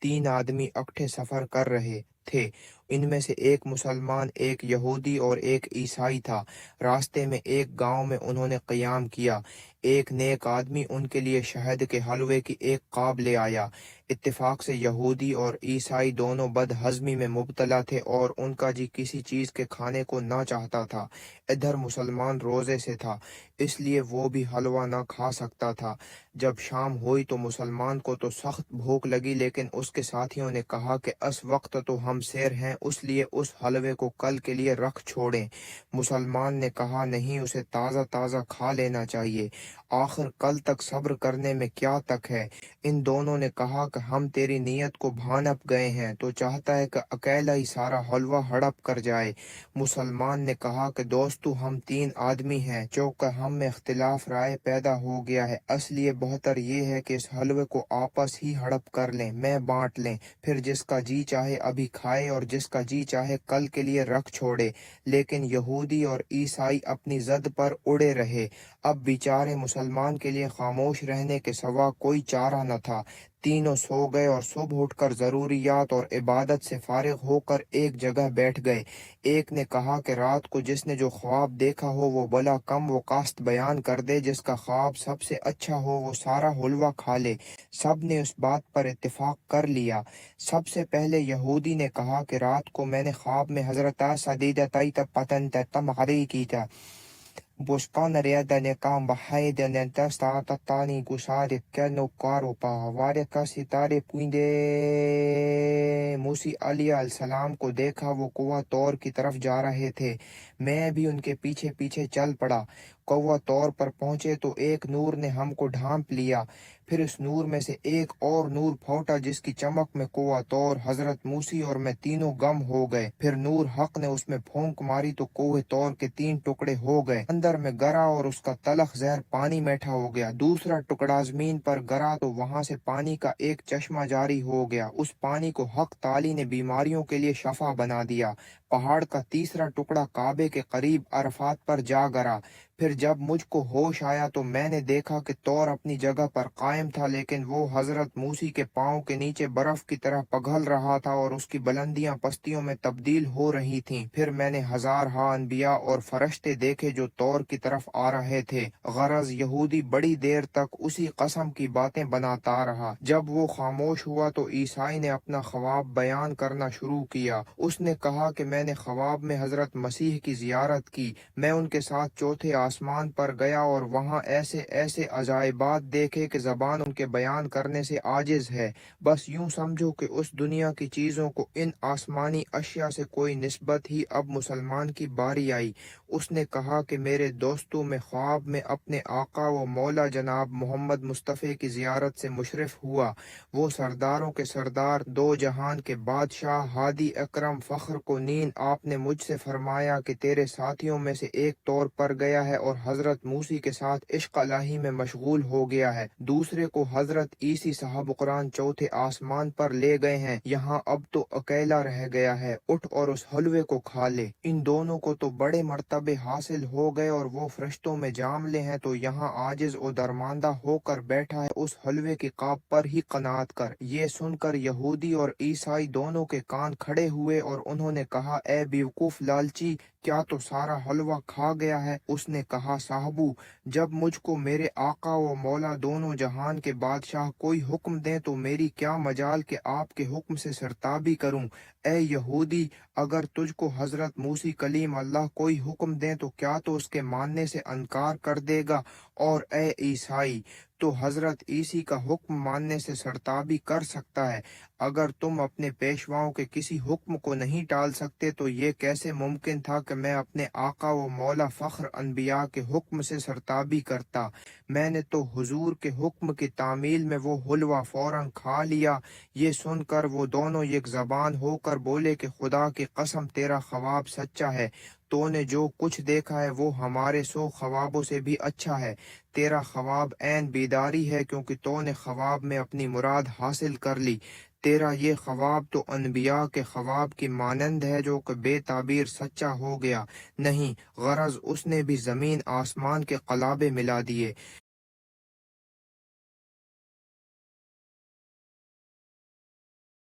तीन आदमी इकट्ठे सफर कर रहे थे। इनमें से एक मुसलमान, एक यहूदी और एक ईसाई था। रास्ते में एक गांव में उन्होंने क़याम किया। एक नेक आदमी उनके लिए शहद के हलवे की एक काब ले आया। इत्तेफाक से यहूदी और ईसाई दोनों बदहज़मी में मुब्तला थे और उनका जी किसी चीज़ के खाने को ना चाहता था। इधर मुसलमान रोज़े से था, इसलिए वो भी हलवा ना खा सकता था। जब शाम हुई तो मुसलमान को तो सख्त भूख लगी, लेकिन उसके साथियों ने कहा कि इस वक्त तो हम सैर हैं, इसलिए उस हलवे को कल के लिए रख छोड़ें। मुसलमान ने कहा, नहीं, उसे ताज़ा ताज़ा खा लेना चाहिए। आखिर कल तक सब्र करने में क्या तक है। इन दोनों ने कहा कि हम तेरी नीयत को भानप गए हैं, तो चाहता है कि अकेला ही सारा हलवा हड़प कर जाए। मुसलमान ने कहा कि दोस्तू, हम तीन आदमी हैं, चूंकि हम में इख्तिलाफ राय पैदा हो गया है, इसलिए बेहतर ये है कि इस हलवे को आपस ही हड़प कर लें, मैं बांट लें, फिर जिसका जी चाहे अभी खाए और जिसका जी चाहे कल के लिए रख छोड़े। लेकिन यहूदी और ईसाई अपनी जद पर उड़े रहे। अब बेचारे मुसलमान के लिए खामोश रहने के सिवा कोई चारा न था। तीनों सो गए और सुबह उठकर ज़रूरियात और इबादत से फारिग होकर एक जगह बैठ गए। एक ने कहा कि रात को जिसने जो ख्वाब देखा हो वो भला कम वो कास्त बयान कर दे, जिसका ख्वाब सबसे अच्छा हो वो सारा हलवा खा ले। सब ने उस बात पर इत्तेफाक कर लिया। सबसे पहले यहूदी ने कहा कि रात को मैंने ख्वाब में हजरत सदीदतई पतन तम की था। Buscando de Cambahay de Nentesta Tatani Gusari Keno Karupa Varia Kasitare Puinde Musi अलैहिस्सलाम को देखा, वो कौवा तौर की तरफ जा रहे थे। मैं भी उनके पीछे पीछे चल पड़ा। कौवा तौर पर पहुंचे तो एक नूर ने हमको ढांप लिया। फिर इस नूर में से एक और नूर फौटा, जिसकी चमक में कौवा तौर, हजरत मूसी और मैं तीनों गम हो गए। फिर नूर हक ने उसमें फूंक मारी तो कौवे तौर के तीन टुकड़े हो गए। अंदर में गरा और उसका तलख जहर पानी में हो गया। दूसरा टुकड़ा जमीन पर गरा तो वहां से पानी का एक चश्मा जारी हो गया। उस पानी को हक ताली ने बीमारियों के लिए शफा बना दिया। पहाड़ का तीसरा टुकड़ा काबे के करीब अरफात पर जा गिरा। फिर जब मुझको होश आया तो मैंने देखा कि तौर अपनी जगह पर कायम था, लेकिन वो हजरत मूसी के पांव के नीचे बर्फ की तरह पिघल रहा था और उसकी बुलंदियां पस्तियों में तब्दील हो रही थीं। फिर मैंने हजार अनबिया और फरिश्ते देखे जो तौर की तरफ आ रहे थे। गरज यहूदी बड़ी देर तक उसी कसम की बातें बनाता रहा। जब वो खामोश हुआ तो ईसाई ने अपना ख्वाब बयान करना शुरू किया। उसने कहा कि मैंने ख्वाब में हजरत मसीह की जियारत की। मैं उनके साथ चौथे आसमान पर गया और वहां ऐसे ऐसे अजायबात देखे कि जबान उनके बयान करने से आजिज है। बस यूं समझो कि उस दुनिया की चीजों को इन आसमानी अशिया से कोई निस्बत ही। अब मुसलमान की बारी आई। उसने कहा कि मेरे दोस्तों, में ख्वाब में अपने आका व मौला जनाब मोहम्मद मुस्तफ़े की जियारत से मुशर्रफ हुआ। वो सरदारों के सरदार, दो जहान के बादशाह, हादी अकरम फख्र को नींद आपने मुझसे फरमाया कि तेरे साथियों में से एक तौर पर गया है और हजरत मूसी के साथ इश्क इलाही में मशगूल हो गया है। दूसरे को हजरत ईसी साहब कुरान चौथे आसमान पर ले गए हैं। यहाँ अब तो अकेला रह गया है, उठ और उस हलवे को खा ले। इन दोनों को तो बड़े मर्तबे हासिल हो गए और वो फरिश्तों में जामले हैं, तो यहाँ आजिज और दरमांदा होकर बैठा है। उस हलवे की काब पर ही कनात कर। ये सुनकर यहूदी और ईसाई दोनों के कान खड़े हुए और उन्होंने कहा, ए बेवकूफ लालची, क्या तो सारा हलवा खा गया है? उसने कहा, साहबू, जब मुझको मेरे आका व मौला दोनों जहान के बादशाह कोई हुक्म दें तो मेरी क्या मजाल के आपके हुक्म से सरताबी करूं। ए यहूदी, अगर तुझको हजरत मूसी कलीम अल्लाह कोई हुक्म दें तो क्या तो उसके मानने से इनकार कर देगा? और ए ईसाई, तो हजरत ईसी का हुक्म मानने से सरताबी कर सकता है। अगर तुम अपने पेशवाओं के किसी हुक्म को नहीं टाल सकते तो ये कैसे मुमकिन था कि मैं अपने आका व मौला फख्र अनबिया के हुक्म से सरताबी करता। मैंने तो हुजूर के हुक्म की तामील में वो हलवा फौरन खा लिया। ये सुनकर वो दोनों एक जबान होकर बोले कि खुदा की कसम, तेरा ख्वाब सच्चा है। तो ने जो कुछ देखा है वो हमारे 100 ख्वाबों से भी अच्छा है। तेरा ख्वाब ऐन बेदारी है, क्योंकि तो ने ख्वाब में अपनी मुराद हासिल कर ली। तेरा ये ख्वाब तो अनबिया के ख्वाब की मानंद है जो कि बेताबीर सच्चा हो गया। नहीं, गरज उसने भी जमीन आसमान के कलाबे मिला दिए।